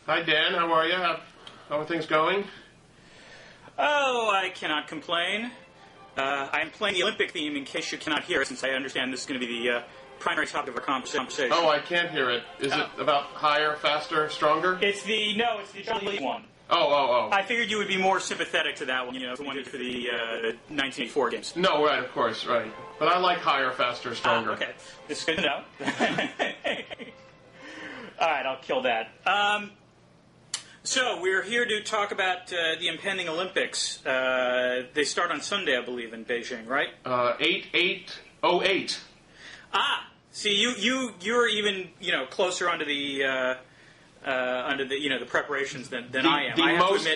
Hi, Dan. How are you? How are things going? Oh, I cannot complain. I'm playing the Olympic theme in case you cannot hear it, since I understand this is going to be the primary topic of our conversation. Oh, I can't hear it. Is it about higher, faster, stronger? It's the John Lee one. Oh. I figured you would be more sympathetic to that one, the one for the 1984 games. No, right, of course, right. But I like higher, faster, stronger. Okay, this is good to know. All right, I'll kill that. So we're here to talk about the impending Olympics. They start on Sunday, I believe, in Beijing, right? 8/8/08. See, you're even closer under the the preparations than I am.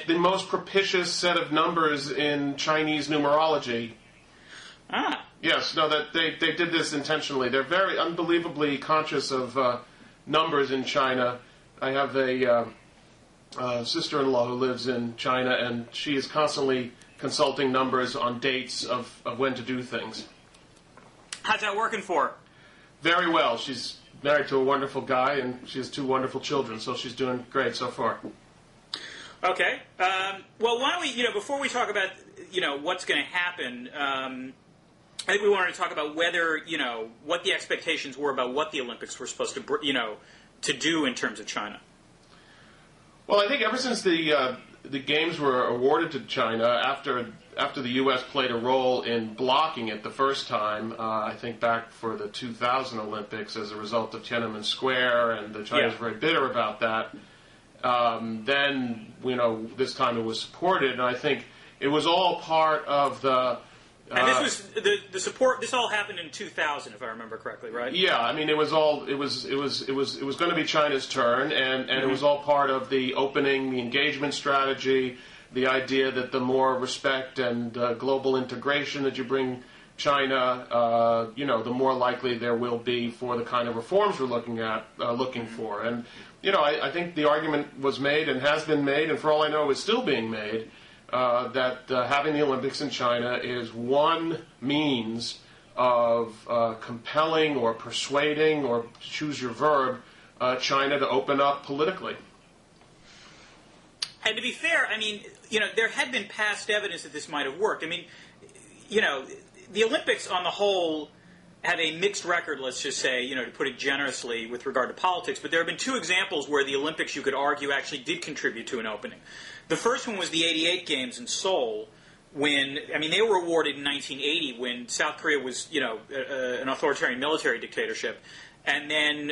The most propitious set of numbers in Chinese numerology. Yes, no, that they did this intentionally. They're very unbelievably conscious of numbers in China. I have a sister-in-law who lives in China, and she is constantly consulting numbers on dates of when to do things. How's that working for her? Very well. She's married to a wonderful guy, and she has two wonderful children, so she's doing great so far. Okay. Well, why don't we, before we talk about, what's going to happen, I think we wanted to talk about whether, what the expectations were about what the Olympics were supposed to, to do in terms of China. Well, I think ever since the games were awarded to China, after the U.S. played a role in blocking it the first time, I think back for the 2000 Olympics as a result of Tiananmen Square, and the Chinese were very bitter about that. Then, this time it was supported, and I think it was all part of the... And this was the support. This all happened in 2000, if I remember correctly, right? Yeah, I mean, it was going to be China's turn, and it was all part of the opening, the engagement strategy, the idea that the more respect and global integration that you bring China, the more likely there will be for the kind of reforms we're looking for. And I think the argument was made and has been made, and for all I know, is still being made. That having the Olympics in China is one means of compelling or persuading, or choose your verb, China to open up politically. And to be fair, I mean, there had been past evidence that this might have worked. I mean, the Olympics on the whole have a mixed record, let's just say, to put it generously with regard to politics, but there have been two examples where the Olympics, you could argue, actually did contribute to an opening. The first one was the 88 Games in Seoul, when, they were awarded in 1980 when South Korea was, an authoritarian military dictatorship. And then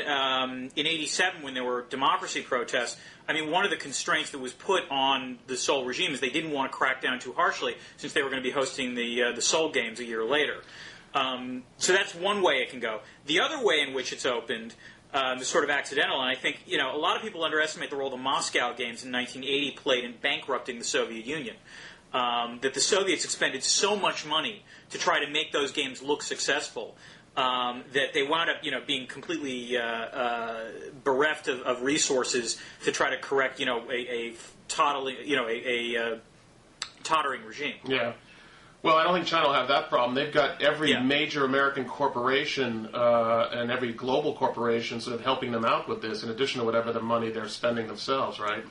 in 87, when there were democracy protests, one of the constraints that was put on the Seoul regime is they didn't want to crack down too harshly, since they were going to be hosting the Seoul Games a year later. So that's one way it can go. The other way in which it's opened is sort of accidental, and I think a lot of people underestimate the role the Moscow Games in 1980 played in bankrupting the Soviet Union. That the Soviets expended so much money to try to make those games look successful that they wound up being completely bereft of resources to try to correct a tottering regime. Yeah. Well, I don't think China will have that problem. They've got every major American corporation and every global corporation sort of helping them out with this, in addition to whatever the money they're spending themselves, right?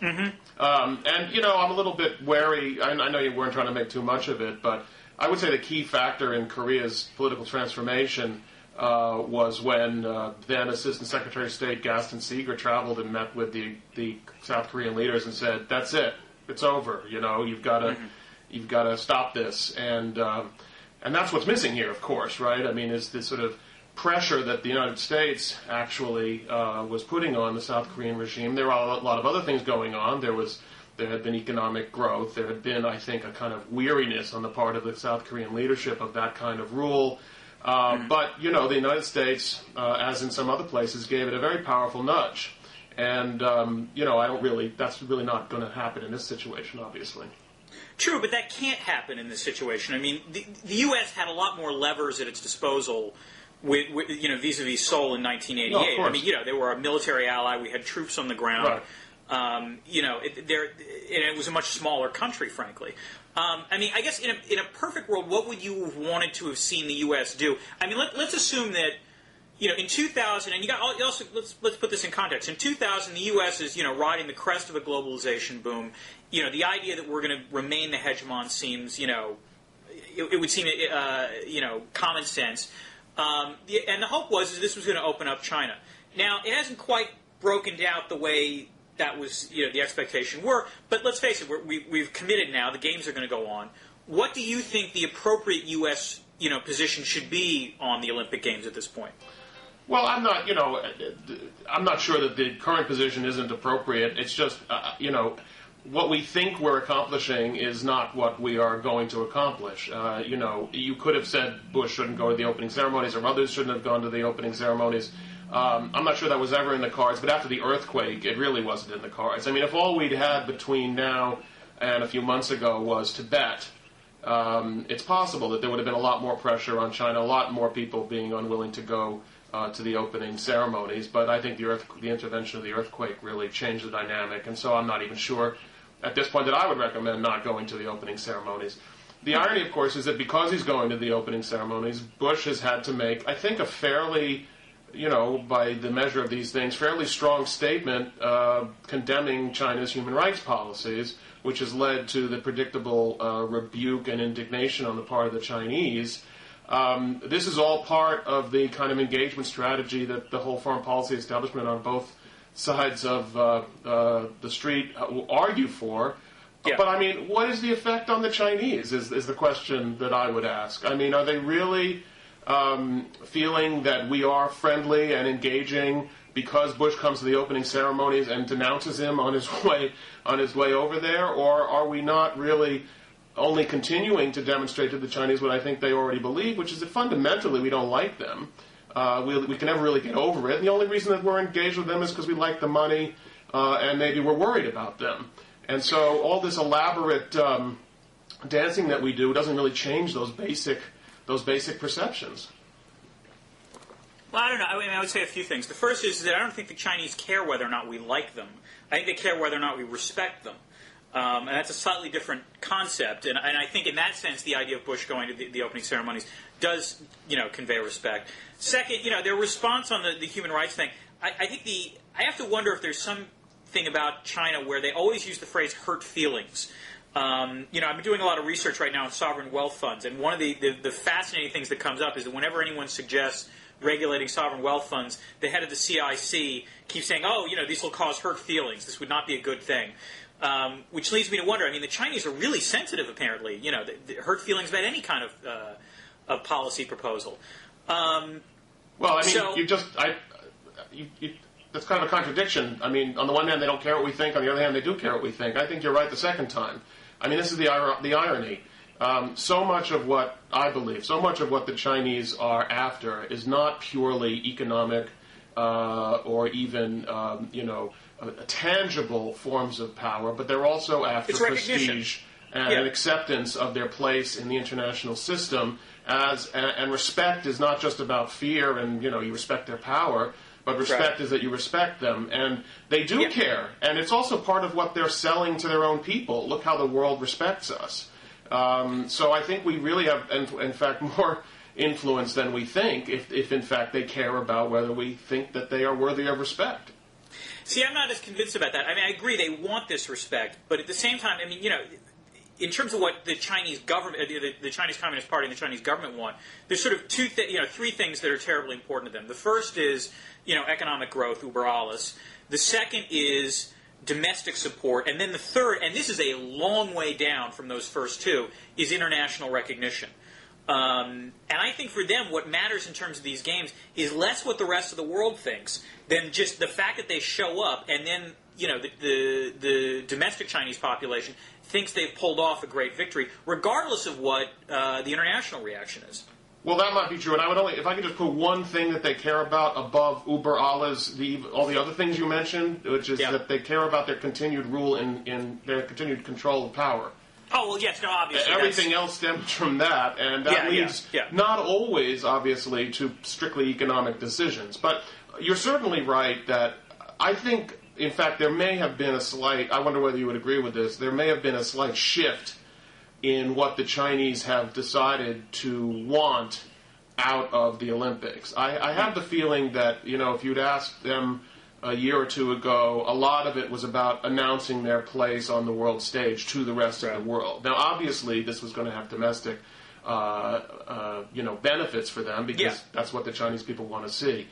Mm-hmm. And, I'm a little bit wary. I know you weren't trying to make too much of it, but I would say the key factor in Korea's political transformation was when then Assistant Secretary of State Gaston Seeger traveled and met with the South Korean leaders and said, that's it. It's over. You've got to... You've got to stop this, and that's what's missing here, of course, right? Is this sort of pressure that the United States actually was putting on the South Korean regime. There are a lot of other things going on. There had been economic growth. There had been, I think, a kind of weariness on the part of the South Korean leadership of that kind of rule. But the United States, as in some other places, gave it a very powerful nudge, and that's really not going to happen in this situation, obviously. True, but that can't happen in this situation. The U.S. had a lot more levers at its disposal with vis-a-vis Seoul in 1988. No, of course. They were a military ally. We had troops on the ground. Right. It was a much smaller country, frankly. I guess in a perfect world, what would you have wanted to have seen the U.S. do? Let's assume that in 2000, and you also let's put this in context. In 2000, the U.S. is riding the crest of a globalization boom. The idea that we're going to remain the hegemon seems it would seem common sense. And the hope was that this was going to open up China. Now it hasn't quite broken out the way that was the expectation were. But let's face it, we've committed now. The games are going to go on. What do you think the appropriate U.S. position should be on the Olympic Games at this point? Well, I'm not sure that the current position isn't appropriate. It's just, what we think we're accomplishing is not what we are going to accomplish. You could have said Bush shouldn't go to the opening ceremonies, or others shouldn't have gone to the opening ceremonies. I'm not sure that was ever in the cards, but after the earthquake, it really wasn't in the cards. I mean, if all we'd had between now and a few months ago was Tibet, it's possible that there would have been a lot more pressure on China, a lot more people being unwilling to go to the opening ceremonies. But I think the intervention of the earthquake really changed the dynamic, and so I'm not even sure at this point that I would recommend not going to the opening ceremonies. The irony, of course, is that because he's going to the opening ceremonies, Bush has had to make, I think, a fairly, by the measure of these things, fairly strong statement condemning China's human rights policies, which has led to the predictable rebuke and indignation on the part of the Chinese. This is all part of the kind of engagement strategy that the whole foreign policy establishment on both sides of the street argue for. Yeah. But, I mean, what is the effect on the Chinese is the question that I would ask. I mean, are they really feeling that we are friendly and engaging because Bush comes to the opening ceremonies and denounces him on his way over there? Or are we not really only continuing to demonstrate to the Chinese what I think they already believe, which is that fundamentally we don't like them. We can never really get over it. And the only reason that we're engaged with them is because we like the money and maybe we're worried about them. And so all this elaborate dancing that we do doesn't really change those basic perceptions. Well, I don't know. I mean, I would say a few things. The first is that I don't think the Chinese care whether or not we like them. I think they care whether or not we respect them. And that's a slightly different concept. And I think in that sense, the idea of Bush going to the opening ceremonies does, convey respect. Second, their response on the human rights thing, I think I have to wonder if there's something about China where they always use the phrase hurt feelings. I've been doing a lot of research right now on sovereign wealth funds, and one of the fascinating things that comes up is that whenever anyone suggests regulating sovereign wealth funds, the head of the CIC keeps saying, these will cause hurt feelings. This would not be a good thing. Which leads me to wonder, I mean, the Chinese are really sensitive, apparently, the hurt feelings about any kind of policy proposal. Well, I mean, that's kind of a contradiction. I mean, on the one hand, they don't care what we think. On the other hand, they do care what we think. I think you're right the second time. I mean, this is the irony. So much of what I believe, so much of what the Chinese are after is not purely economic or even, tangible forms of power, but they're also after prestige and acceptance of their place in the international system. And respect is not just about fear and, you respect their power, but respect is that you respect them. And they do care. And it's also part of what they're selling to their own people. Look how the world respects us. So I think we really have, in fact, more influence than we think if in fact they care about whether we think that they are worthy of respect. See, I'm not as convinced about that. I mean, I agree they want this respect, but at the same time, I mean, in terms of what the Chinese government, the Chinese Communist Party and the Chinese government want, there's sort of three things that are terribly important to them. The first is, economic growth, uber alles. The second is domestic support, and then the third, and this is a long way down from those first two, is international recognition. And I think for them, what matters in terms of these games is less what the rest of the world thinks than just the fact that they show up, and then the domestic Chinese population thinks they've pulled off a great victory, regardless of what the international reaction is. Well, that might be true, and I would if I could just put one thing that they care about above uber alles, all the other things you mentioned, which is that they care about their continued rule in their continued control of power. Oh, well, yes, no, obviously. Everything else stems from that, and that leads not always, obviously, to strictly economic decisions. But you're certainly right that I think, in fact, there may have been a slight, I wonder whether you would agree with this, there may have been a slight shift in what the Chinese have decided to want out of the Olympics. I have the feeling that, if you'd asked them a year or two ago, a lot of it was about announcing their place on the world stage to the rest of the world. Now, obviously, this was going to have domestic, benefits for them because that's what the Chinese people want to see.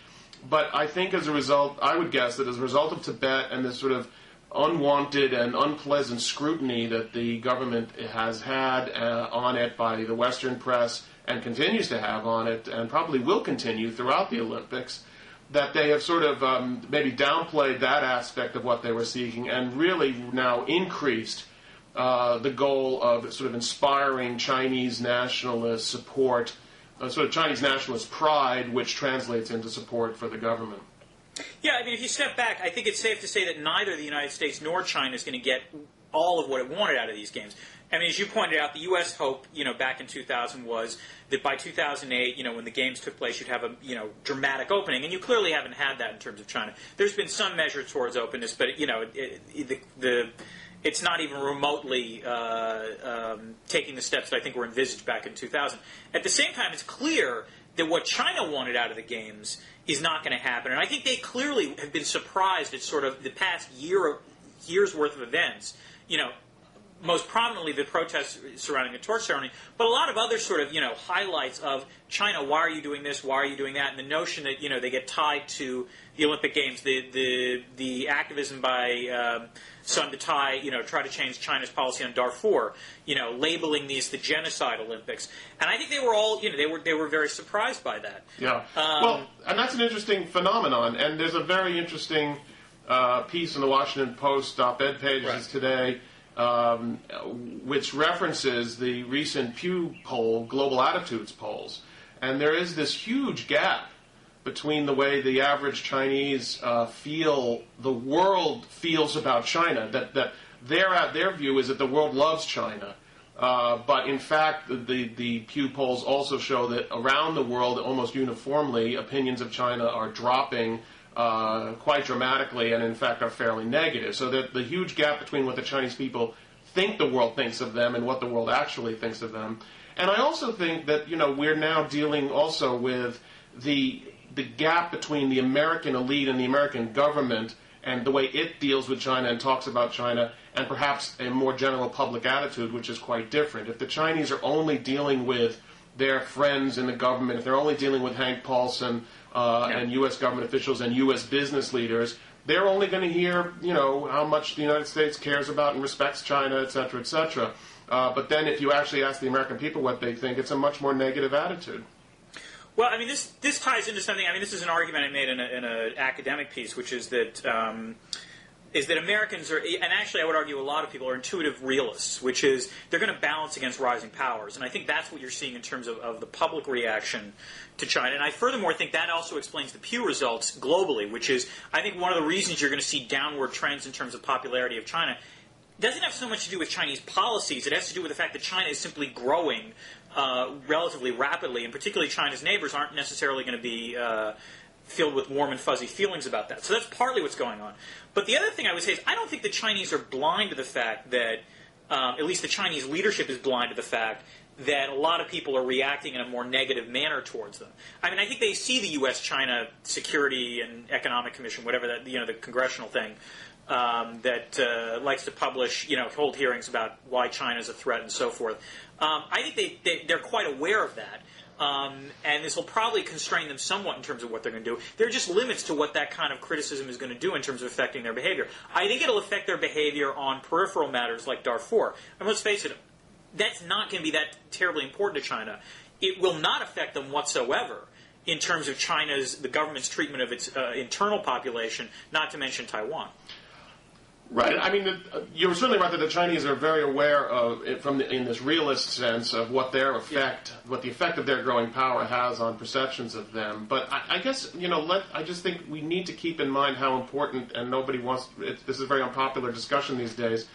But I think as a result, I would guess that as a result of Tibet and this sort of unwanted and unpleasant scrutiny that the government has had on it by the Western press and continues to have on it and probably will continue throughout the Olympics, that they have sort of maybe downplayed that aspect of what they were seeking and really now increased the goal of sort of inspiring Chinese nationalist support, sort of Chinese nationalist pride, which translates into support for the government. Yeah, I mean, if you step back, I think it's safe to say that neither the United States nor China is going to get all of what it wanted out of these games. I mean, as you pointed out, the U.S. hope, back in 2000 was that by 2008, when the games took place, you'd have a, dramatic opening, and you clearly haven't had that in terms of China. There's been some measure towards openness, but it's not even remotely taking the steps that I think were envisaged back in 2000. At the same time, it's clear that what China wanted out of the games is not going to happen, and I think they clearly have been surprised at sort of the past year's worth of events. Most prominently the protests surrounding the torch ceremony, but a lot of other sort of, highlights of China, why are you doing this, why are you doing that, and the notion that, they get tied to the Olympic Games, the activism by Sun Datai, try to change China's policy on Darfur, labeling these the genocide Olympics. And I think they were all, they were very surprised by that. Yeah. And that's an interesting phenomenon, and there's a very interesting piece in the Washington Post op-ed pages today, which references the recent Pew poll, Global Attitudes polls. And there is this huge gap between the way the average Chinese feel the world feels about China, that their view is that the world loves China. But in fact, the Pew polls also show that around the world, almost uniformly, opinions of China are dropping quite dramatically and in fact are fairly negative. So that the huge gap between what the Chinese people think the world thinks of them and what the world actually thinks of them. And I also think that, we're now dealing also with the gap between the American elite and the American government and the way it deals with China and talks about China and perhaps a more general public attitude, which is quite different. If the Chinese are only dealing with their friends in the government, if they're only dealing with Hank Paulson and U.S. government officials and U.S. business leaders, they're only going to hear, how much the United States cares about and respects China, et cetera, et cetera. But then if you actually ask the American people what they think, it's a much more negative attitude. Well, I mean, this ties into something. I mean, this is an argument I made in an academic piece, which is that Americans are, and actually I would argue a lot of people are intuitive realists, which is they're going to balance against rising powers. And I think that's what you're seeing in terms of the public reaction to China. And I furthermore think that also explains the Pew results globally, which is I think one of the reasons you're going to see downward trends in terms of popularity of China doesn't have so much to do with Chinese policies. It has to do with the fact that China is simply growing relatively rapidly, and particularly China's neighbors aren't necessarily going to be filled with warm and fuzzy feelings about that. So that's partly what's going on. But the other thing I would say is I don't think the Chinese are blind to the fact that, at least the Chinese leadership is blind to the fact that a lot of people are reacting in a more negative manner towards them. I mean, I think they see the U.S.-China Security and Economic Commission, whatever that, the congressional thing, that likes to publish, hold hearings about why China is a threat and so forth. I think they're quite aware of that. And this will probably constrain them somewhat in terms of what they're going to do. There are just limits to what that kind of criticism is going to do in terms of affecting their behavior. I think it'll affect their behavior on peripheral matters like Darfur. And let's face it, that's not going to be that terribly important to China. It will not affect them whatsoever in terms of the government's treatment of its internal population, not to mention Taiwan. Right. I mean, you're certainly right that the Chinese are very aware of it in this realist sense of what their effect, what the effect of their growing power has on perceptions of them. But I guess, I just think we need to keep in mind how important, and nobody wants, this is a very unpopular discussion these days,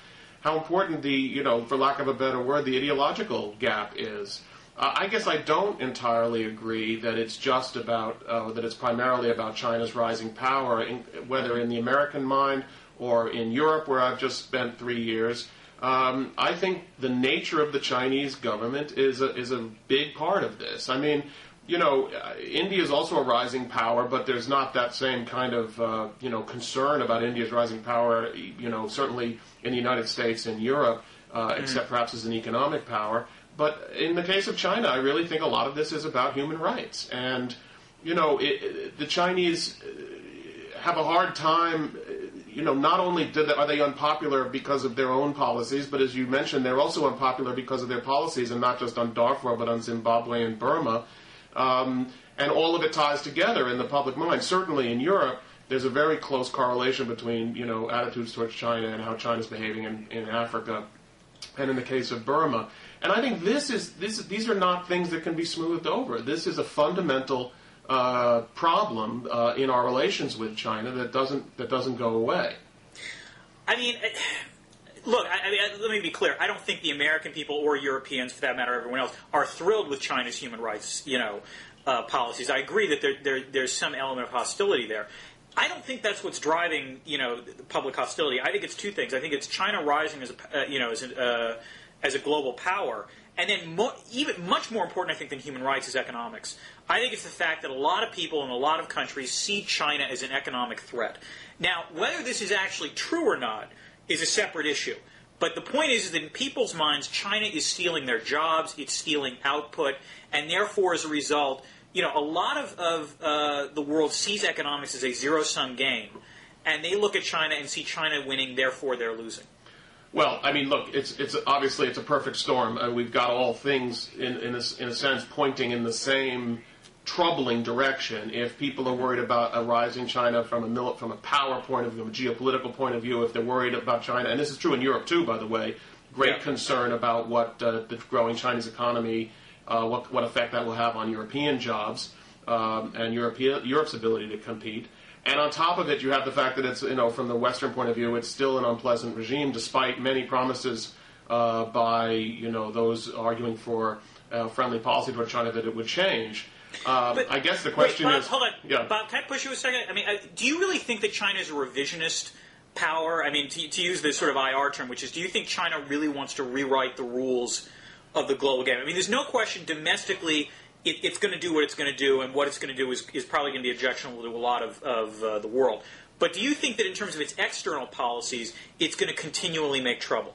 how important the, for lack of a better word, the ideological gap is. I guess I don't entirely agree that it's just about, that it's primarily about China's rising power, whether in the American mind or in Europe, where I've just spent 3 years. I think the nature of the Chinese government is a big part of this. I mean, India is also a rising power, but there's not that same kind of, concern about India's rising power, certainly in the United States and Europe, except perhaps as an economic power. But in the case of China, I really think a lot of this is about human rights. And, the Chinese have a hard time, not only are they unpopular because of their own policies, but as you mentioned, they're also unpopular because of their policies, and not just on Darfur, but on Zimbabwe and Burma. And all of it ties together in the public mind. Certainly in Europe, there's a very close correlation between, attitudes towards China and how China's behaving in Africa, and in the case of Burma. And I think these are not things that can be smoothed over. This is a fundamental problem in our relations with China that doesn't go away. I mean, look, let me be clear. I don't think the American people or Europeans, for that matter, everyone else, are thrilled with China's human rights, policies. I agree that there's some element of hostility there. I don't think that's what's driving, the public hostility. I think it's two things. I think it's China rising as a global power, and then even much more important, I think, than human rights is economics. I think it's the fact that a lot of people in a lot of countries see China as an economic threat. Now, whether this is actually true or not is a separate issue. But the point is that in people's minds, China is stealing their jobs, it's stealing output, and therefore, as a result, a lot of the world sees economics as a zero-sum game, and they look at China and see China winning, therefore they're losing. Well, I mean, look, it's obviously it's a perfect storm. We've got all things in a sense pointing in the same troubling direction. If people are worried about a rising China from a power point of view, a geopolitical point of view, if they're worried about China, and this is true in Europe too, by the way, great concern about what the growing Chinese economy, what effect that will have on European jobs and Europe's ability to compete. And on top of it, you have the fact that it's, from the Western point of view, it's still an unpleasant regime, despite many promises by, those arguing for friendly policy toward China that it would change. I guess the question Bob, is... hold on. Yeah. Bob, can I push you a second? I mean, do you really think that China is a revisionist power? I mean, to use this sort of IR term, which is, do you think China really wants to rewrite the rules of the global game? I mean, there's no question domestically it's going to do what it's going to do, and what it's going to do is probably going to be objectionable to a lot of the world. But do you think that in terms of its external policies, it's going to continually make trouble?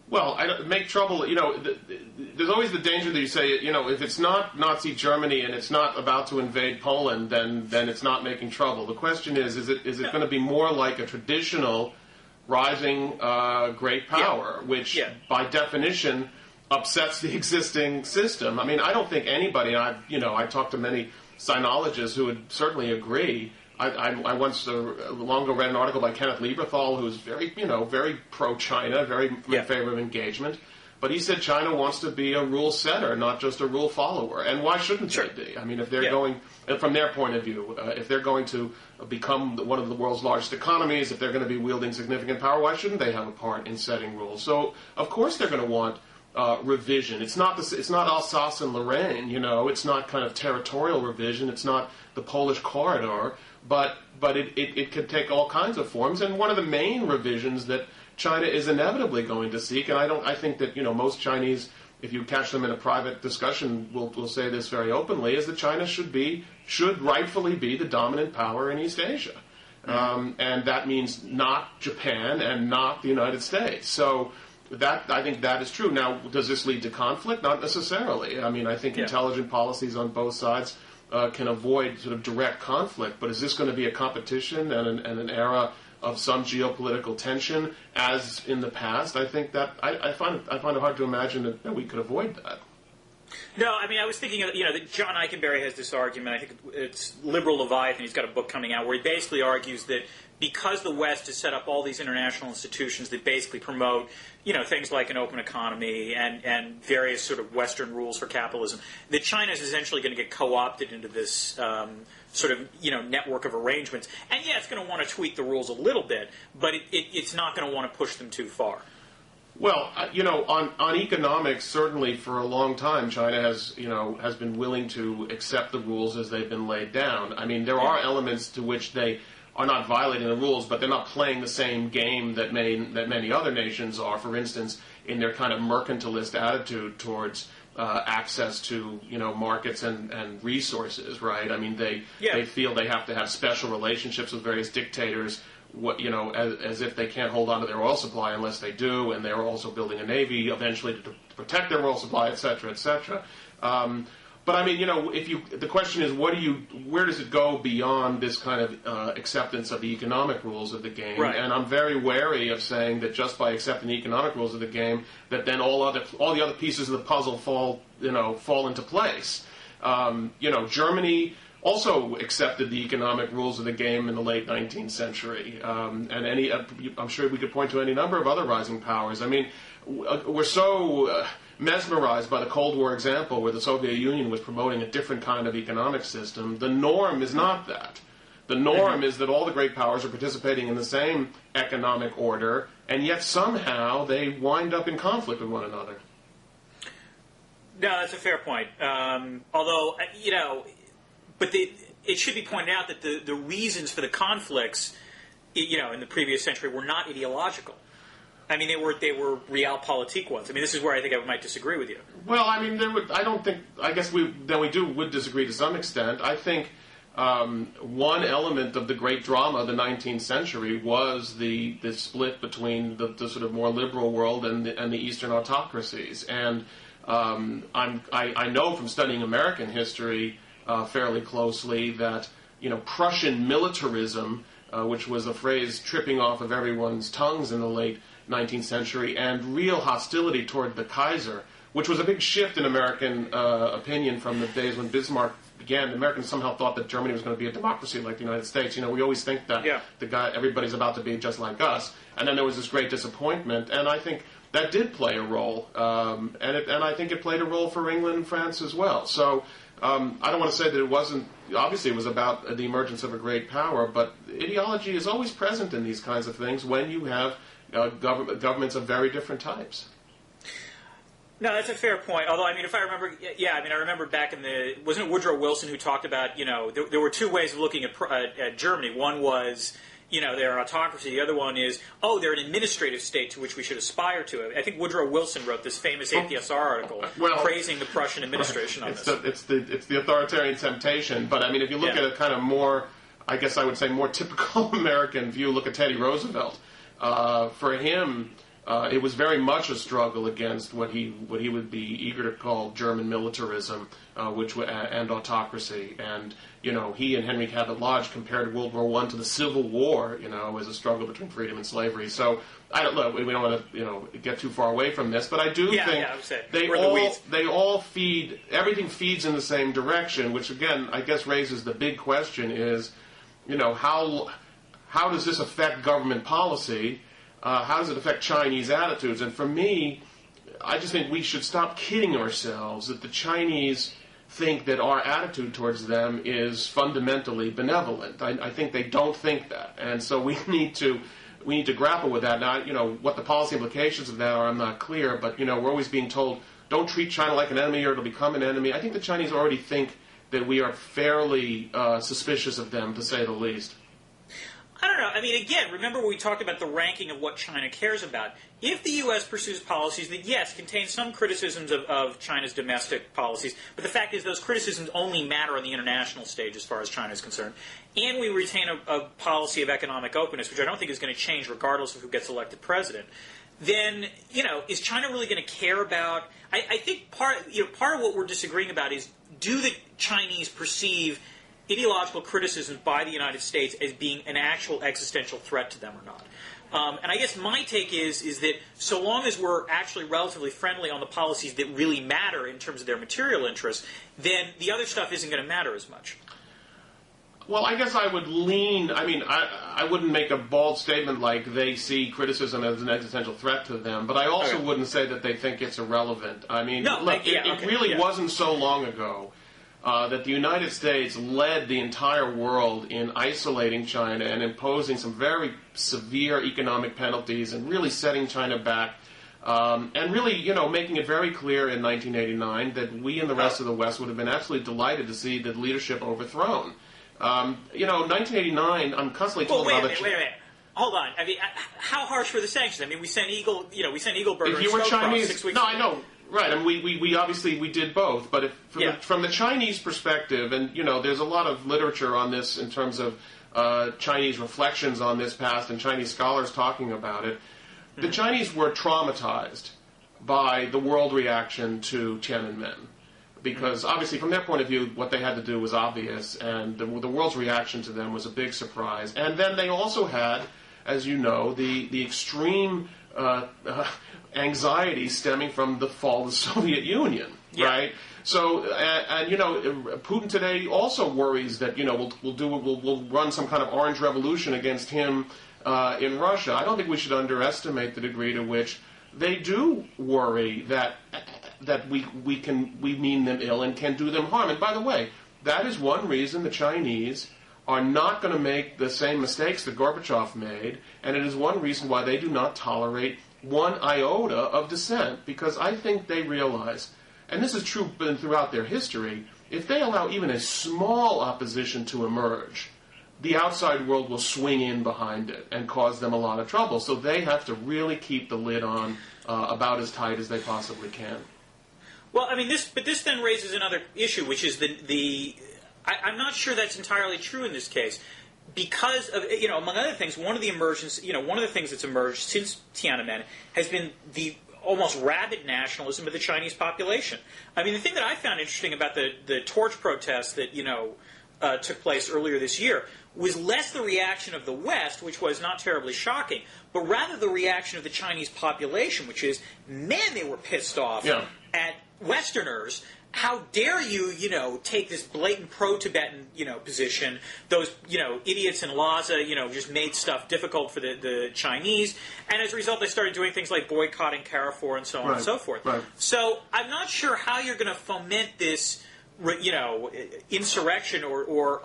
Well, make trouble, there's always the danger that you say, if it's not Nazi Germany and it's not about to invade Poland, then it's not making trouble. The question is it going to be more like a traditional rising great power, which by definition upsets the existing system? I mean, I don't think anybody, I talked to many sinologists who would certainly agree. I once long ago read an article by Kenneth Lieberthal, who's very pro-China, very in favor of engagement. But he said China wants to be a rule setter, not just a rule follower. And why shouldn't they be? I mean, if they're going, from their point of view, if they're going to become one of the world's largest economies, if they're going to be wielding significant power, why shouldn't they have a part in setting rules? So, of course, they're going to want revision. It's not Alsace and Lorraine, it's not kind of territorial revision. It's not the Polish corridor, but it could take all kinds of forms. And one of the main revisions that China is inevitably going to seek, and I think that most Chinese, if you catch them in a private discussion, will say this very openly, is that China should rightfully be the dominant power in East Asia, and that means not Japan and not the United States. So. I think that is true. Now, does this lead to conflict? Not necessarily. I mean, I think intelligent policies on both sides can avoid sort of direct conflict. But is this going to be a competition and an era of some geopolitical tension, as in the past? I think that I find it hard to imagine that we could avoid that. No, I mean, I was thinking of, that John Eikenberry has this argument. I think it's Liberal Leviathan. He's got a book coming out where he basically argues that because the West has set up all these international institutions that basically promote, things like an open economy and various sort of Western rules for capitalism, that China is essentially going to get co-opted into this sort of, network of arrangements. And it's going to want to tweak the rules a little bit, but it's not going to want to push them too far. Well, on economics, certainly for a long time, China has been willing to accept the rules as they've been laid down. I mean, there are elements to which they are not violating the rules, but they're not playing the same game that many other nations are. For instance, in their kind of mercantilist attitude towards access to markets and resources, right? I mean, they feel they have to have special relationships with various dictators, as if they can't hold on to their oil supply unless they do, and they're also building a navy eventually to protect their oil supply, et cetera, et cetera. But I mean, the question is, where does it go beyond this kind of acceptance of the economic rules of the game? Right. And I'm very wary of saying that just by accepting the economic rules of the game, that then all the other pieces of the puzzle fall into place. Germany also accepted the economic rules of the game in the late 19th century, and I'm sure we could point to any number of other rising powers. I mean, we're so mesmerized by the Cold War example where the Soviet Union was promoting a different kind of economic system. The norm is not that. The norm is that all the great powers are participating in the same economic order, and yet somehow they wind up in conflict with one another. No, that's a fair point. Although, but it should be pointed out that the reasons for the conflicts, in the previous century were not ideological. I mean, they were realpolitik ones. I mean, this is where I think I might disagree with you. Well, I mean, I guess we would disagree to some extent. I think one element of the great drama of the 19th century was the split between the sort of more liberal world and the Eastern autocracies. And I know from studying American history fairly closely that Prussian militarism, which was a phrase tripping off of everyone's tongues in the late 19th century, and real hostility toward the Kaiser, which was a big shift in American opinion from the days when Bismarck began. The Americans somehow thought that Germany was going to be a democracy like the United States. We always think that everybody's about to be just like us, and then there was this great disappointment, and I think that did play a role, and I think it played a role for England and France as well. So I don't want to say that it wasn't. Obviously, it was about the emergence of a great power, but ideology is always present in these kinds of things when you have governments of very different types. No, that's a fair point. Although, I mean, if I remember, I remember back in wasn't it Woodrow Wilson who talked about, there were two ways of looking at Germany. One was, they're autocracy. The other one is, they're an administrative state to which we should aspire to. I think Woodrow Wilson wrote this famous APSR article praising the Prussian administration on this. It's the authoritarian temptation. But, I mean, if you look at a kind of more, I guess I would say more typical American view, look at Teddy Roosevelt. For him, it was very much a struggle against what he would be eager to call German militarism, and autocracy. And he and Henry Cabot Lodge compared World War I to the Civil War, as a struggle between freedom and slavery. So I don't know. We don't want to get too far away from this, but I do think they all feed. Everything feeds in the same direction, which again I guess raises the big question: is how does this affect government policy? How does it affect Chinese attitudes? And for me, I just think we should stop kidding ourselves that the Chinese think that our attitude towards them is fundamentally benevolent. I think they don't think that. And so we need to grapple with that. Now, what the policy implications of that are, I'm not clear, but, we're always being told, don't treat China like an enemy or it'll become an enemy. I think the Chinese already think that we are fairly suspicious of them, to say the least. I don't know. I mean, again, remember we talked about the ranking of what China cares about. If the U.S. pursues policies that, yes, contain some criticisms of China's domestic policies, but the fact is those criticisms only matter on the international stage as far as China is concerned, and we retain a policy of economic openness, which I don't think is going to change regardless of who gets elected president, then, is China really going to care about... I think part of what we're disagreeing about is, do the Chinese perceive ideological criticisms by the United States as being an actual existential threat to them or not? And I guess my take is that so long as we're actually relatively friendly on the policies that really matter in terms of their material interests, then the other stuff isn't going to matter as much. Well, I guess I would lean... I mean, I wouldn't make a bald statement like they see criticism as an existential threat to them, but I also wouldn't say that they think it's irrelevant. I mean, it really wasn't so long ago that the United States led the entire world in isolating China and imposing some very severe economic penalties and really setting China back, and really, making it very clear in 1989 that we and the rest of the West would have been absolutely delighted to see the leadership overthrown. 1989, I'm constantly told about it. Wait a minute. Hold on. I mean, how harsh were the sanctions? I mean, we sent Eagle Burger if you were Chinese, 6 weeks no, ago. I know. Right, and we obviously we did both, but from the Chinese perspective, and there's a lot of literature on this in terms of Chinese reflections on this past and Chinese scholars talking about it. The Chinese were traumatized by the world reaction to Tiananmen, because obviously from their point of view, what they had to do was obvious, and the world's reaction to them was a big surprise. And then they also had, as you know, the extreme anxiety stemming from the fall of the Soviet Union, right? So, Putin today also worries that we'll run some kind of orange revolution against him in Russia. I don't think we should underestimate the degree to which they do worry that we mean them ill and can do them harm. And by the way, that is one reason the Chinese are not going to make the same mistakes that Gorbachev made, and it is one reason why they do not tolerate one iota of dissent, because I think they realize, and this is true throughout their history, if they allow even a small opposition to emerge, the outside world will swing in behind it and cause them a lot of trouble. So they have to really keep the lid on about as tight as they possibly can. Well, I mean, this then raises another issue, which is I'm not sure that's entirely true in this case, because of, among other things, one of the things that's emerged since Tiananmen has been the almost rabid nationalism of the Chinese population. I mean, the thing that I found interesting about the torch protests that took place earlier this year was less the reaction of the West, which was not terribly shocking, but rather the reaction of the Chinese population, which is, man, they were pissed off at Westerners. How dare you, take this blatant pro-Tibetan, position? Those, idiots in Lhasa, just made stuff difficult for the Chinese. And as a result, they started doing things like boycotting Carrefour and so on and so forth. Right. So I'm not sure how you're going to foment this, insurrection or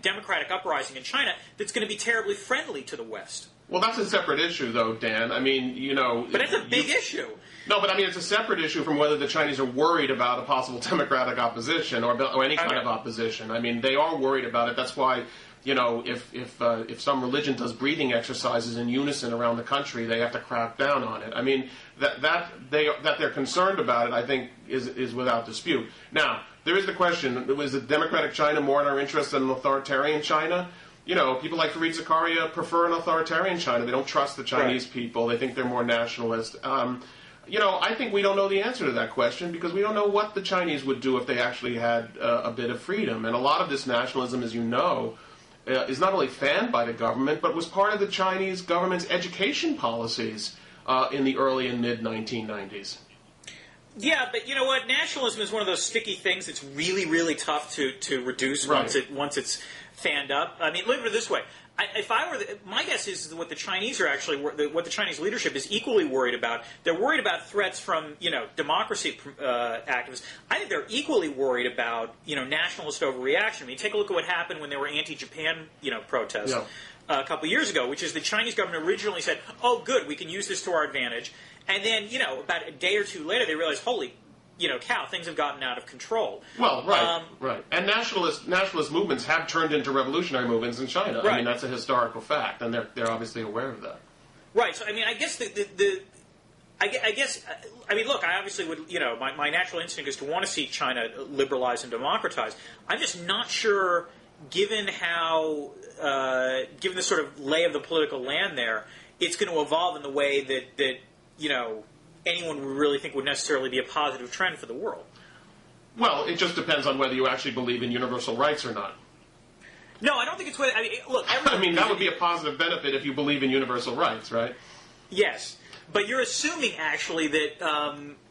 democratic uprising in China that's going to be terribly friendly to the West. Well, that's a separate issue, though, Dan. I mean, But it's a big issue. No, but I mean, it's a separate issue from whether the Chinese are worried about a possible democratic opposition or any kind of opposition. I mean, they are worried about it. That's why, if some religion does breathing exercises in unison around the country, they have to crack down on it. I mean, that they're concerned about it, I think, is without dispute. Now, there is the question: is the democratic China more in our interest than an authoritarian China? People like Fareed Zakaria prefer an authoritarian China. They don't trust the Chinese people. They think they're more nationalist. I think we don't know the answer to that question because we don't know what the Chinese would do if they actually had a bit of freedom. And a lot of this nationalism, as you know, is not only fanned by the government, but was part of the Chinese government's education policies in the early and mid-1990s. Yeah, but you know what? Nationalism is one of those sticky things that's really, really tough to reduce once it's fanned up. I mean, look at it this way. My guess is that what the Chinese are actually, what the Chinese leadership is equally worried about. They're worried about threats from, democracy activists. I think they're equally worried about, nationalist overreaction. I mean, take a look at what happened when there were anti-Japan, protests a couple years ago, which is the Chinese government originally said, "Oh, good, we can use this to our advantage," and then, about a day or two later, they realized, "Holy." Cow, things have gotten out of control. Well, right. And nationalist movements have turned into revolutionary movements in China. Right. I mean, that's a historical fact, and they're obviously aware of that. Right. So, I mean, I guess look, I obviously would, my natural instinct is to want to see China liberalize and democratize. I'm just not sure, given the sort of lay of the political land there, it's going to evolve in the way that anyone would really think would necessarily be a positive trend for the world. Well, it just depends on whether you actually believe in universal rights or not. No, I don't think it's whether... I mean, look... that would be a positive benefit if you believe in universal rights, right? Yes. But you're assuming, actually, that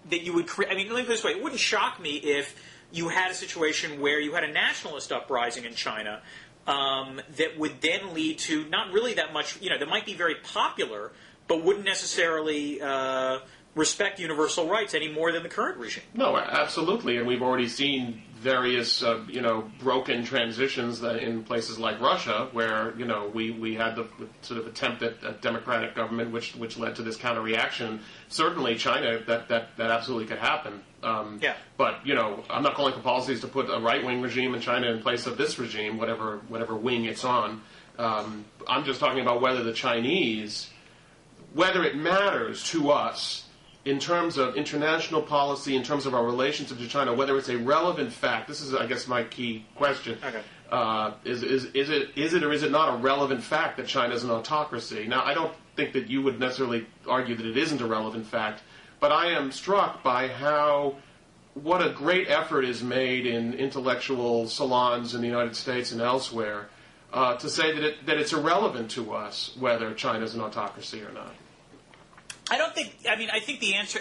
you would create... I mean, let me put it this way. It wouldn't shock me if you had a situation where you had a nationalist uprising in China that would then lead to not really that much... that might be very popular, but wouldn't necessarily... respect universal rights any more than the current regime. No, absolutely, and we've already seen various, broken transitions in places like Russia, where we had the sort of attempt at a democratic government, which led to this counter-reaction. Certainly, China, that absolutely could happen. But I'm not calling for policies to put a right-wing regime in China in place of this regime, whatever wing it's on. I'm just talking about whether the Chinese, whether it matters to us in terms of international policy, in terms of our relationship to China, whether it's a relevant fact. This is, I guess, my key question. Okay. Is it or is it not a relevant fact that China is an autocracy? Now, I don't think that you would necessarily argue that it isn't a relevant fact, but I am struck by what a great effort is made in intellectual salons in the United States and elsewhere to say that it's irrelevant to us whether China is an autocracy or not. I don't think. I mean, I think the answer.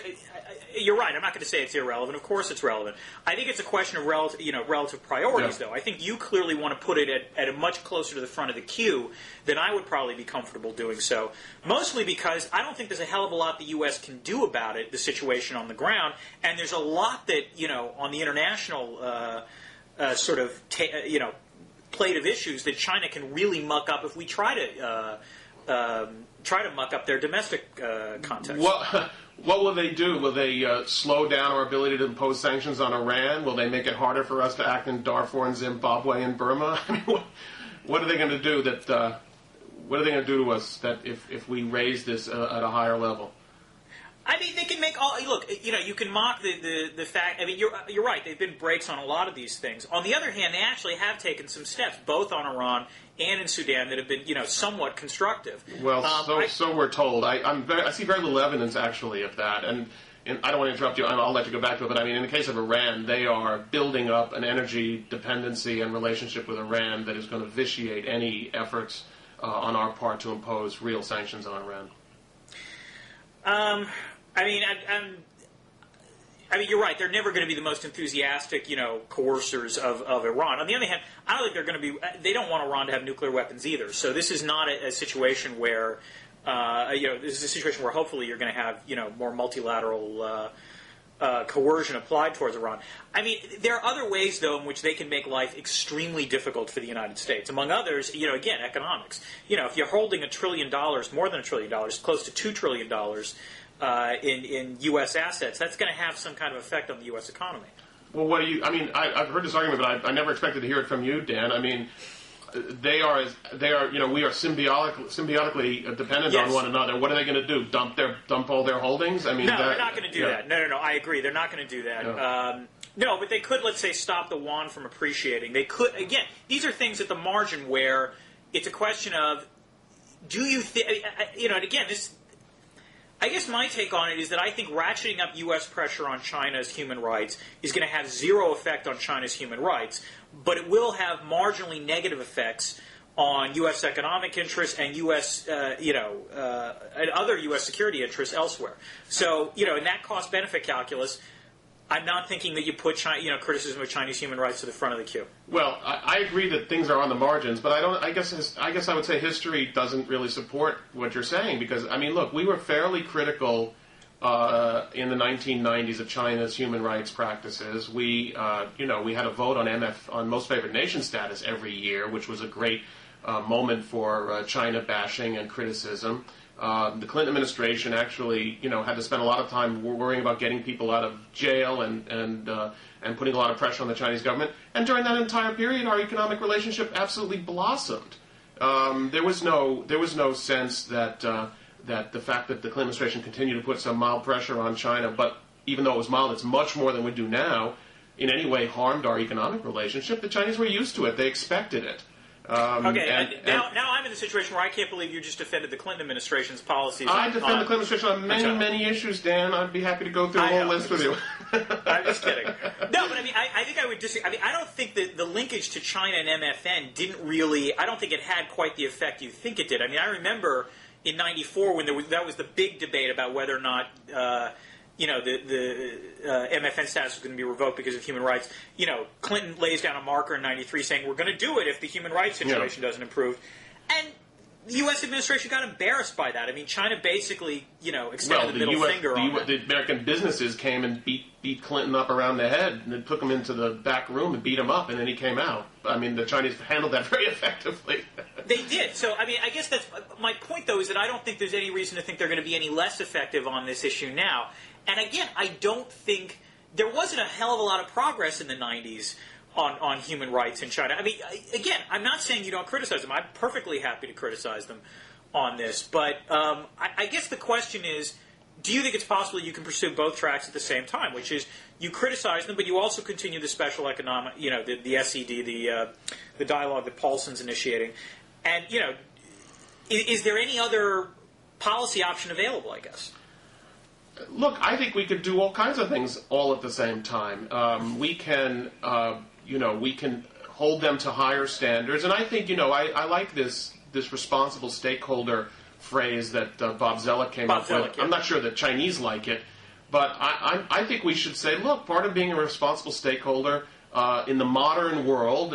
You're right. I'm not going to say it's irrelevant. Of course, it's relevant. I think it's a question of relative priorities, though. I think you clearly want to put it at a much closer to the front of the queue than I would probably be comfortable doing so. Mostly because I don't think there's a hell of a lot the U.S. can do about it, the situation on the ground, and there's a lot that on the international plate of issues that China can really muck up if we try to muck up their domestic context. What will they do? Will they slow down our ability to impose sanctions on Iran? Will they make it harder for us to act in Darfur and Zimbabwe and Burma? I mean, what are they going to do what are they going to do to us that if we raise this at a higher level? I mean, they can make all. Look, you can mock the fact. I mean, you're right. They've been breaks on a lot of these things. On the other hand, they actually have taken some steps, both on Iran and in Sudan, that have been, somewhat constructive. Well, so we're told. I see very little evidence actually of that, and I don't want to interrupt you. I'll let you go back to it. But I mean, in the case of Iran, they are building up an energy dependency and relationship with Iran that is going to vitiate any efforts on our part to impose real sanctions on Iran. I mean, you're right. They're never going to be the most enthusiastic, coercers of Iran. On the other hand, I don't think they're going to be. They don't want Iran to have nuclear weapons either. So this is not a situation where, this is a situation where hopefully you're going to have, more multilateral coercion applied towards Iran. I mean, there are other ways, though, in which they can make life extremely difficult for the United States. Among others, again, economics. If you're holding $1 trillion, more than $1 trillion, close to $2 trillion in U.S. assets, that's going to have some kind of effect on the U.S. economy. Well, what do you? I mean, I've heard this argument, but I never expected to hear it from you, Dan. I mean, we are symbiotically dependent on one another. What are they going to do? Dump all their holdings? I mean, no, they're not going to do that. No. I agree. They're not going to do that. No, but they could, let's say, stop the yuan from appreciating. They could. Again, these are things at the margin where it's a question of, do you think? And again, this. I guess my take on it is that I think ratcheting up U.S. pressure on China's human rights is going to have zero effect on China's human rights, but it will have marginally negative effects on U.S. economic interests and U.S. And other U.S. security interests elsewhere. So, in that cost-benefit calculus, I'm not thinking that you put criticism of Chinese human rights to the front of the queue. Well, I agree that things are on the margins, but I guess I would say history doesn't really support what you're saying, because I mean, look, we were fairly critical in the 1990s of China's human rights practices. We had a vote on most favored nation status every year, which was a great moment for China bashing and criticism. The Clinton administration actually, had to spend a lot of time worrying about getting people out of jail and putting a lot of pressure on the Chinese government. And during that entire period, our economic relationship absolutely blossomed. There was no sense that the fact that the Clinton administration continued to put some mild pressure on China, but even though it was mild, it's much more than we do now, in any way harmed our economic relationship. The Chinese were used to it; they expected it. Now I'm in the situation where I can't believe you just defended the Clinton administration's policies. I defend the Clinton administration on many issues, Dan. I'd be happy to go through a whole list with you. I'm just kidding. No, but I mean, I think I would disagree. I mean, I don't think that the linkage to China and MFN didn't really. I don't think it had quite the effect you think it did. I mean, I remember in '94 when that was the big debate about whether or not. The MFN status was going to be revoked because of human rights. Clinton lays down a marker in '93 saying we're going to do it if the human rights situation doesn't improve. And the U.S. administration got embarrassed by that. I mean, China basically, extended the middle finger on that. The American businesses came and beat Clinton up around the head and took him into the back room and beat him up, and then he came out. I mean, the Chinese handled that very effectively. They did. So, I mean, I guess that's my point, though, is that I don't think there's any reason to think they're going to be any less effective on this issue now. And again, I don't think there wasn't a hell of a lot of progress in the 90s on human rights in China. I mean, again, I'm not saying you don't criticize them. I'm perfectly happy to criticize them on this. But I guess the question is, do you think it's possible you can pursue both tracks at the same time, which is you criticize them, but you also continue the special economic, the SED, the dialogue that Paulson's initiating, and is there any other policy option available? I guess. Look, I think we could do all kinds of things all at the same time. We can, we can hold them to higher standards, and I think, I like this responsible stakeholder phrase that Bob Zellick came up with. Yeah. I'm not sure the Chinese like it, but I think we should say, look, part of being a responsible stakeholder in the modern world,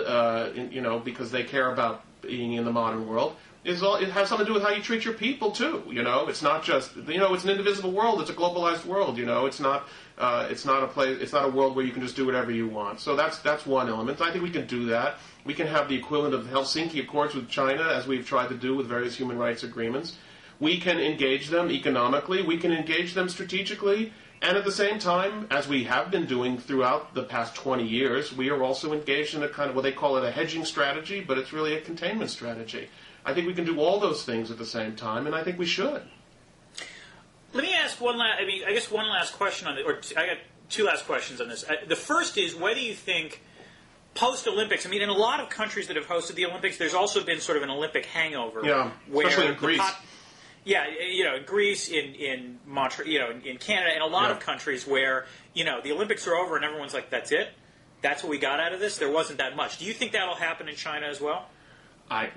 because they care about being in the modern world, it has something to do with how you treat your people too. It's not just it's an indivisible world. It's a globalized world. It's not a world where you can just do whatever you want. So that's one element. I think we can do that. We can have the equivalent of the Helsinki Accords with China, as we've tried to do with various human rights agreements. We can engage them economically. We can engage them strategically. And at the same time, as we have been doing throughout the past 20 years, we are also engaged in a kind of what they call it a hedging strategy, but it's really a containment strategy. I think we can do all those things at the same time, and I think we should. Let me ask one last question on it, or I got two last questions on this. The first is whether you think post-Olympics, in a lot of countries that have hosted the Olympics, there's also been sort of an Olympic hangover. Yeah, especially in Greece. In Greece, in Montreal, in Canada, and a lot of countries where, the Olympics are over and everyone's like, that's it? That's what we got out of this? There wasn't that much. Do you think that'll happen in China as well? I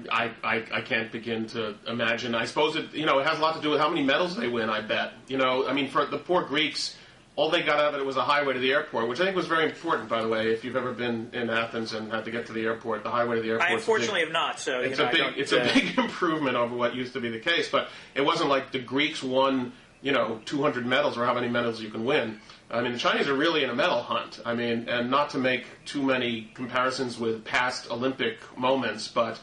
can't begin to imagine. I suppose it has a lot to do with how many medals they win, I bet. For the poor Greeks, all they got out of it was a highway to the airport, which I think was very important, by the way. If you've ever been in Athens and had to get to the airport, the highway to the airport. I unfortunately have not, so it's a big improvement over what used to be the case. But it wasn't like the Greeks won 200 medals or how many medals you can win. The Chinese are really in a medal hunt. And not to make too many comparisons with past Olympic moments, but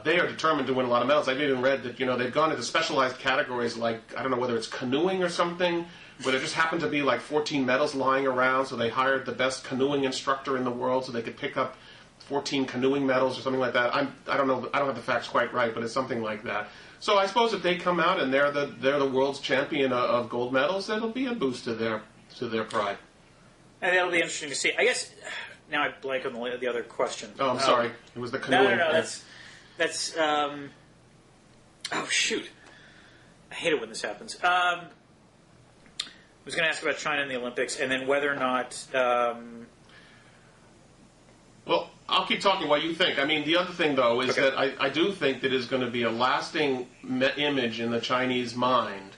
they are determined to win a lot of medals. I've even read that they've gone into specialized categories like, I don't know whether it's canoeing or something, where there just happened to be like 14 medals lying around, so they hired the best canoeing instructor in the world so they could pick up 14 canoeing medals or something like that. I don't know. I don't have the facts quite right, but it's something like that. So I suppose if they come out and they're the world's champion of gold medals, that'll be a boost to their pride. And that'll be interesting to see. I guess now I blank on the other question. Oh, I'm sorry. It was the canoeing. No. That's oh shoot! I hate it when this happens. I was going to ask about China and the Olympics, and then whether or not. Well, I'll keep talking while you think. The other thing, though, is that I do think that is going to be a lasting image in the Chinese mind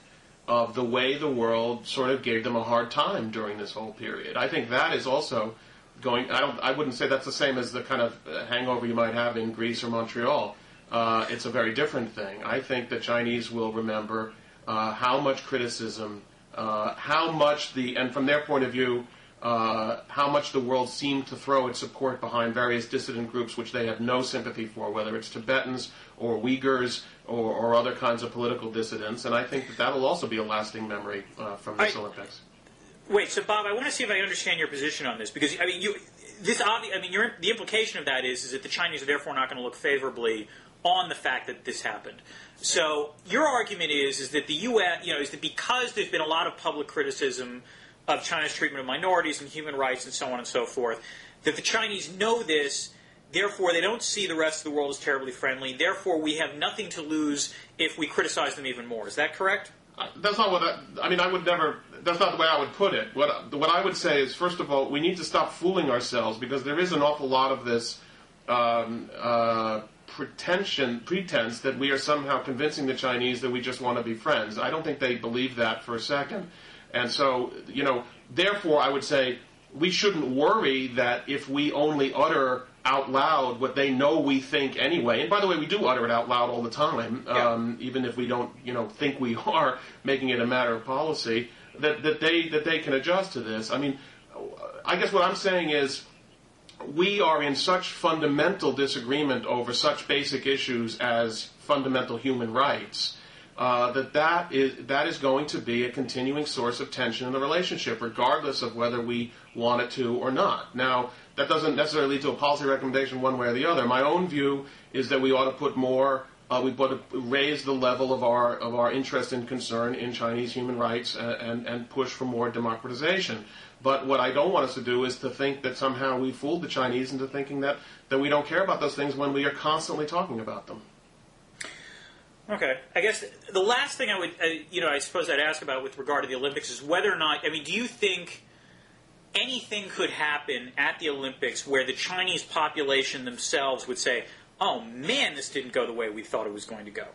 of the way the world sort of gave them a hard time during this whole period. I think that is also going. I wouldn't say that's the same as the kind of hangover you might have in Greece or Montreal. It's a very different thing. I think the Chinese will remember how much criticism. How much and from their point of view, how much the world seemed to throw its support behind various dissident groups which they have no sympathy for, whether it's Tibetans or Uyghurs or other kinds of political dissidents. And I think that will also be a lasting memory from this Olympics. Wait, so Bob, I want to see if I understand your position on this, because the implication of that is that the Chinese are therefore not going to look favorably on the fact that this happened. So your argument is that the U.S., is that because there's been a lot of public criticism of China's treatment of minorities and human rights and so on and so forth, that the Chinese know this, therefore they don't see the rest of the world as terribly friendly, therefore we have nothing to lose if we criticize them even more. Is that correct? That's not what I would never, that's not the way I would put it. What I would say is, first of all, we need to stop fooling ourselves, because there is an awful lot of this pretense that we are somehow convincing the Chinese that we just want to be friends. I don't think they believe that for a second. And so, therefore I would say we shouldn't worry that if we only utter out loud what they know we think anyway, and by the way, we do utter it out loud all the time, even if we don't, think we are making it a matter of policy, that they can adjust to this. I guess what I'm saying is, we are in such fundamental disagreement over such basic issues as fundamental human rights that is going to be a continuing source of tension in the relationship, regardless of whether we want it to or not. Now, that doesn't necessarily lead to a policy recommendation one way or the other. My own view is that we ought to put more We've got to raise the level of our interest and concern in Chinese human rights and push for more democratization. But what I don't want us to do is to think that somehow we fooled the Chinese into thinking that we don't care about those things when we are constantly talking about them. Okay. I guess the last thing I would, I suppose I'd ask about with regard to the Olympics is whether or not, do you think anything could happen at the Olympics where the Chinese population themselves would say, oh man, this didn't go the way we thought it was going to go?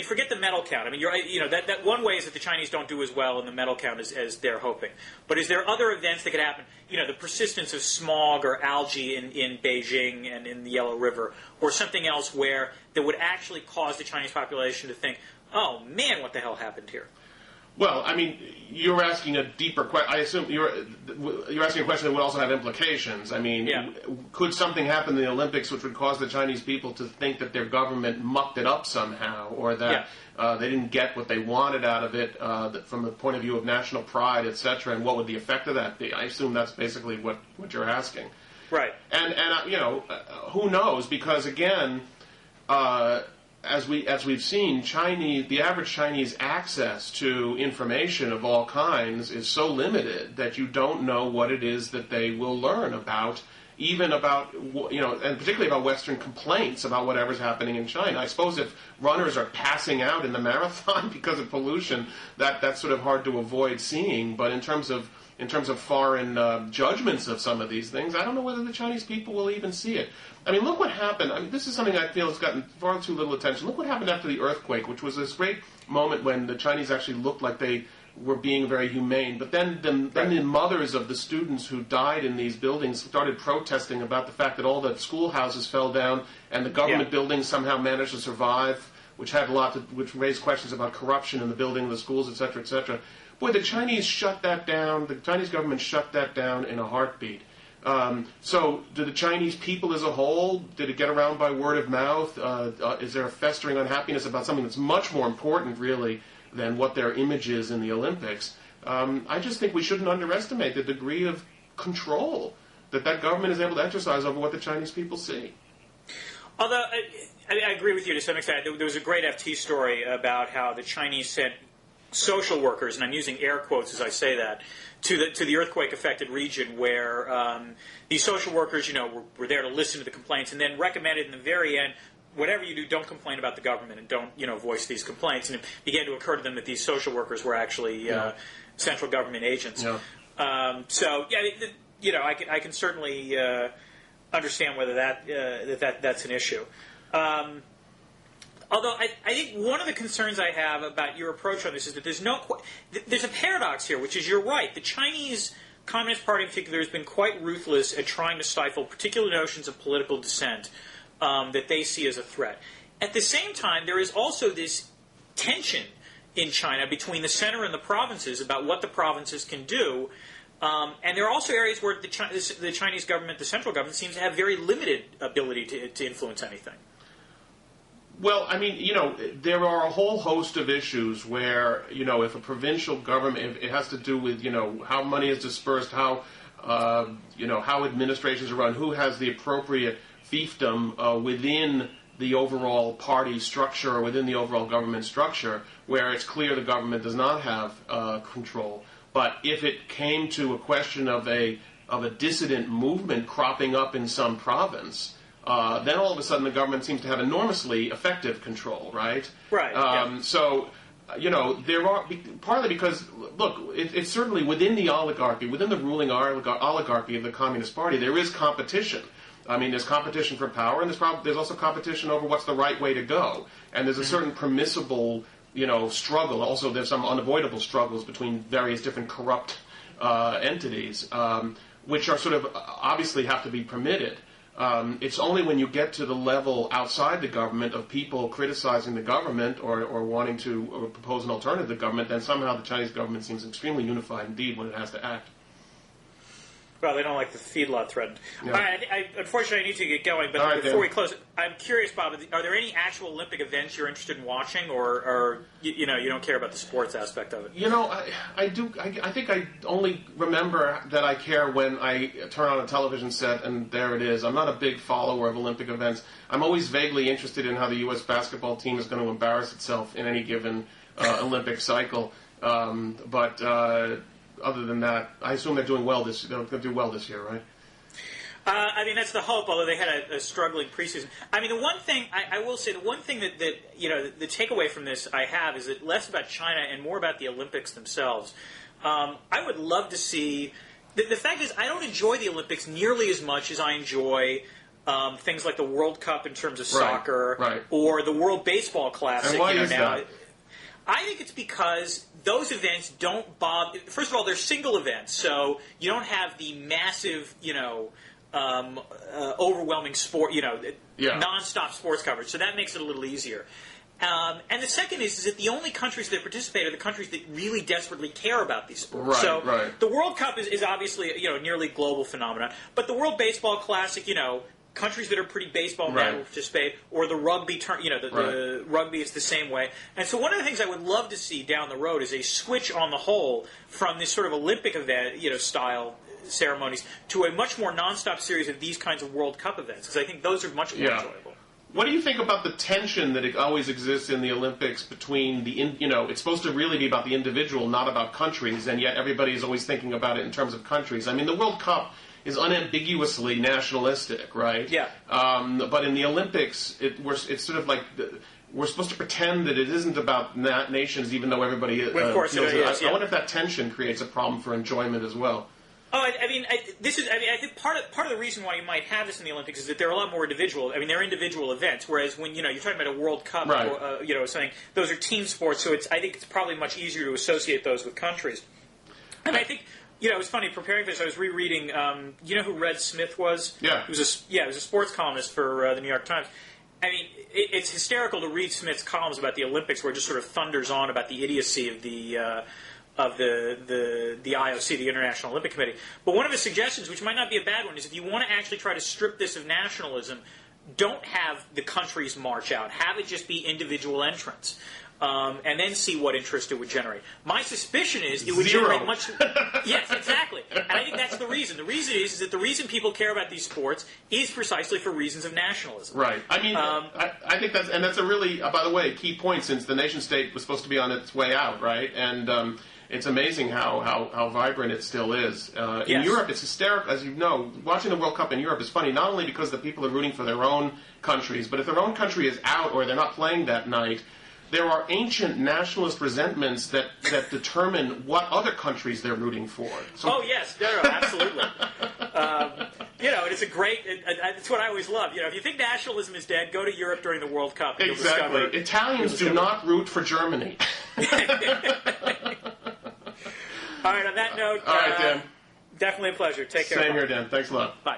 Forget the medal count. That one way is that the Chinese don't do as well in the medal count as they're hoping. But is there other events that could happen? The persistence of smog or algae in Beijing and in the Yellow River, or something else that would actually cause the Chinese population to think, oh man, what the hell happened here? Well, you're asking a deeper question. I assume you're asking a question that would also have implications. Could something happen in the Olympics which would cause the Chinese people to think that their government mucked it up somehow, or that they didn't get what they wanted out of it from the point of view of national pride, etc., and what would the effect of that be? I assume that's basically what you're asking. Right. And who knows? Because again, as we've seen, the average Chinese access to information of all kinds is so limited that you don't know what it is that they will learn about, even about, and particularly about Western complaints about whatever's happening in China. I suppose if runners are passing out in the marathon because of pollution, that's sort of hard to avoid seeing. But in terms of foreign judgments of some of these things, I don't know whether the Chinese people will even see it. Look what happened. This is something I feel has gotten far too little attention. Look what happened after the earthquake, which was this great moment when the Chinese actually looked like they were being very humane. But then the mothers of the students who died in these buildings started protesting about the fact that all the schoolhouses fell down and the government buildings somehow managed to survive, which raised questions about corruption in the building of the schools, etc., etc. Boy, the Chinese shut that down. The Chinese government shut that down in a heartbeat. So, do the Chinese people as a whole, did it get around by word of mouth? Is there a festering unhappiness about something that's much more important, really, than what their image is in the Olympics? I just think we shouldn't underestimate the degree of control that government is able to exercise over what the Chinese people see. Although, I agree with you to some extent. There was a great FT story about how the Chinese sent social workers, and I'm using air quotes as I say that, to the earthquake-affected region where these social workers, were there to listen to the complaints and then recommended in the very end, whatever you do, don't complain about the government and don't, voice these complaints. And it began to occur to them that these social workers were actually central government agents. Yeah. I can certainly understand whether that's an issue. Although I think one of the concerns I have about your approach on this is that there's a paradox here, which is you're right. The Chinese Communist Party in particular has been quite ruthless at trying to stifle particular notions of political dissent that they see as a threat. At the same time, there is also this tension in China between the center and the provinces about what the provinces can do. And there are also areas where the Chinese government, the central government, seems to have very limited ability to influence anything. Well, there are a whole host of issues where, if a provincial government, it has to do with, how money is dispersed, how administrations are run, who has the appropriate fiefdom within the overall party structure or within the overall government structure, where it's clear the government does not have control. But if it came to a question of a dissident movement cropping up in some province, then all of a sudden the government seems to have enormously effective control, right? Right. So, there are, partly because, look, it's certainly within the oligarchy, within the ruling oligarchy of the Communist Party, there is competition. There's competition for power, and there's also competition over what's the right way to go. And there's a certain permissible, struggle. Also, there's some unavoidable struggles between various different corrupt entities, which are sort of obviously have to be permitted. It's only when you get to the level outside the government of people criticizing the government or wanting to propose an alternative to the government, then somehow the Chinese government seems extremely unified indeed when it has to act. Well, they don't like the feedlot threatened. Yeah. All right, unfortunately, I need to get going, but right, before we close, I'm curious, Bob, are there any actual Olympic events you're interested in watching, or you don't care about the sports aspect of it? I do. I think I only remember that I care when I turn on a television set and there it is. I'm not a big follower of Olympic events. I'm always vaguely interested in how the U.S. basketball team is going to embarrass itself in any given Olympic cycle. But other than that, I assume they're doing well this. They're going to do well this year, right? I mean, that's the hope, although they had a struggling preseason. I mean, the one thing, I will say, the one thing that the takeaway from this I have is that less about China and more about the Olympics themselves. I would love to see, the fact is, I don't enjoy the Olympics nearly as much as I enjoy things like the World Cup in terms of soccer, or the World Baseball Classic. And why is that? I think it's because those events don't bother. First of all, they're single events, so you don't have the massive, overwhelming sport, nonstop sports coverage. So that makes it a little easier. And the second is that the only countries that participate are the countries that really desperately care about these sports. The World Cup is obviously a nearly global phenomenon, but the World Baseball Classic, countries that are pretty baseball mad will participate, or the rugby the rugby is the same way. And so one of the things I would love to see down the road is a switch on the whole from this sort of Olympic event, style ceremonies to a much more nonstop series of these kinds of World Cup events, because I think those are much more enjoyable. What do you think about the tension that always exists in the Olympics between it's supposed to really be about the individual, not about countries, and yet everybody is always thinking about it in terms of countries. I mean, the World Cup is unambiguously nationalistic, right? Yeah. But in the Olympics, it's sort of like we're supposed to pretend that it isn't about nations, even though everybody of course feels it is. I wonder if that tension creates a problem for enjoyment as well. Oh, I think part of the reason why you might have this in the Olympics is that they're a lot more individual. I mean, they're individual events, whereas when you're talking about a World Cup, or, something, those are team sports. So I think it's probably much easier to associate those with countries. And I think. It was funny, preparing for this, I was rereading, you know who Red Smith was? Yeah. He was a sports columnist for the New York Times. I mean, it's hysterical to read Smith's columns about the Olympics where it just sort of thunders on about the idiocy of the IOC, the International Olympic Committee. But one of his suggestions, which might not be a bad one, is if you want to actually try to strip this of nationalism, don't have the countries march out. Have it just be individual entrants. And then see what interest it would generate. My suspicion is it would generate much. Yes, exactly. And I think that's the reason. The reason is that the reason people care about these sports is precisely for reasons of nationalism. Right. I mean, I think that's a really, by the way, key point, since the nation state was supposed to be on its way out, right? And it's amazing how vibrant it still is. In Europe, it's hysterical. As you know, watching the World Cup in Europe is funny, not only because the people are rooting for their own countries, but if their own country is out or they're not playing that night, there are ancient nationalist resentments that determine what other countries they're rooting for. So, absolutely. It's a great. It's what I always love. If you think nationalism is dead, go to Europe during the World Cup. And exactly. Italians do not root for Germany. All right. On that note, all right, Dan. Definitely a pleasure. Take care. Same here, Dan. Thanks a lot. Bye.